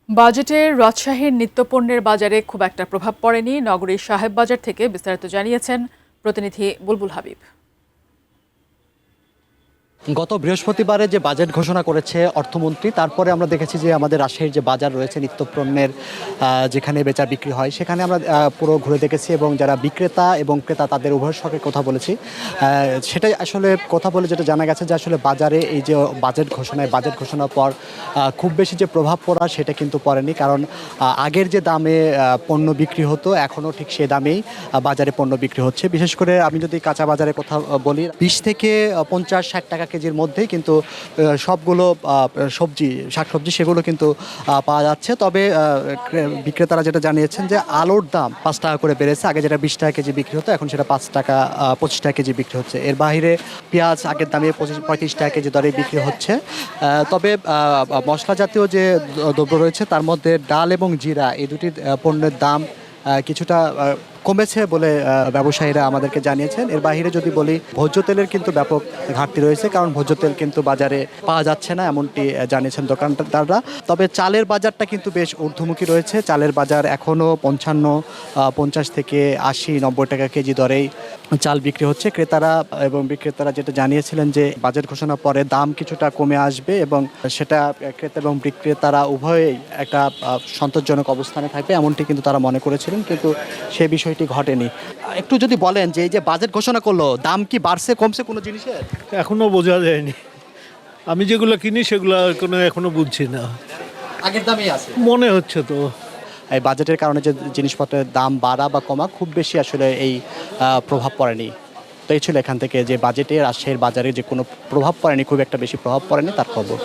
বাজেটে রাজশাহীর নিত্যপণ্যের বাজারে খুব একটা প্রভাব পড়েনি। নগরীর সাহেব বাজার থেকে বিস্তারিত জানিয়েছেন প্রতিনিধি বুলবুল হাবিব। গত বৃহস্পতিবারে যে বাজেট ঘোষণা করেছে অর্থমন্ত্রী, তারপরে আমরা দেখেছি যে আমাদের রাজশাহীর যে বাজার রয়েছে নিত্যপণ্যের যেখানে বেচা বিক্রি হয় সেখানে আমরা পুরো ঘুরে দেখেছি এবং যারা বিক্রেতা এবং ক্রেতা তাদের উভয়ের সঙ্গে কথা বলেছি। সেটাই আসলে কথা বলে যেটা জানা গেছে যে আসলে বাজারে এই যে বাজেট ঘোষণার পর খুব বেশি যে প্রভাব পড়া সেটা কিন্তু পড়েনি, কারণ আগের যে দামে পণ্য বিক্রি হতো এখনও ঠিক সে দামেই বাজারে পণ্য বিক্রি হচ্ছে। বিশেষ করে আমি যদি কাঁচা বাজারের কথা বলি, 20 থেকে 50-60 টাকা কেজির মধ্যেই কিন্তু সবগুলো শাকসবজি সেগুলো কিন্তু পাওয়া যাচ্ছে। তবে বিক্রেতারা যেটা জানিয়েছেন যে আলুর দাম 5 টাকা করে বেড়েছে। আগে যেটা 20 টাকা কেজি বিক্রি হতো এখন সেটা 5 টাকা 25 টাকা কেজি বিক্রি হচ্ছে। এর বাইরে পেঁয়াজ আগের দামে 35 টাকা কেজি দরে বিক্রি হচ্ছে। তবে মশলা জাতীয় যে দ্রব্য রয়েছে তার মধ্যে ডাল এবং জিরা এই দুটি পণ্যের দাম কিছুটা কমেছে বলে ব্যবসায়ীরা আমাদেরকে জানিয়েছেন। এর বাইরে যদি বলি, ভোজ্য তেলের কিন্তু ব্যাপক ঘাটতি রয়েছে, কারণ ভোজ্য তেল কিন্তু বাজারে পাওয়া যাচ্ছে না এমনটি জানিয়েছেন দোকানদাররা। তবে চালের বাজারটা কিন্তু বেশ ঊর্ধ্বমুখী রয়েছে। চালের বাজার এখনও 50 থেকে 80-90 টাকা কেজি দরেই চাল বিক্রি হচ্ছে। ক্রেতারা এবং বিক্রেতারা যেটা জানিয়েছিলেন যে বাজেট ঘোষণার পরে দাম কিছুটা কমে আসবে এবং সেটা ক্রেতা এবং বিক্রেতারা উভয়েই একটা সন্তোষজনক অবস্থানে থাকবে এমনটি কিন্তু তারা মনে করেছিলেন, কিন্তু সে বিষয়টি ঘটেনি। একটু যদি বলেন যে এই যে বাজেট ঘোষণা করলো, দাম কি বাড়ছে কমছে কোনো জিনিসের? এখনো বোঝা যায়নি। আমি যেগুলো কিনি সেগুলো এখনো বুঝছি না, আগের দামেই আছে মনে হচ্ছে তো। এই বাজেটের কারণে যে জিনিসপত্রের দাম বাড়া বা কমা খুব বেশি আসলে এই প্রভাব পড়েনি। তো এই ছিল এখান থেকে যে বাজেটে রাজশাহীর বাজারে যে কোনো প্রভাব পড়েনি, খুব একটা বেশি প্রভাব পড়েনি তার খবর।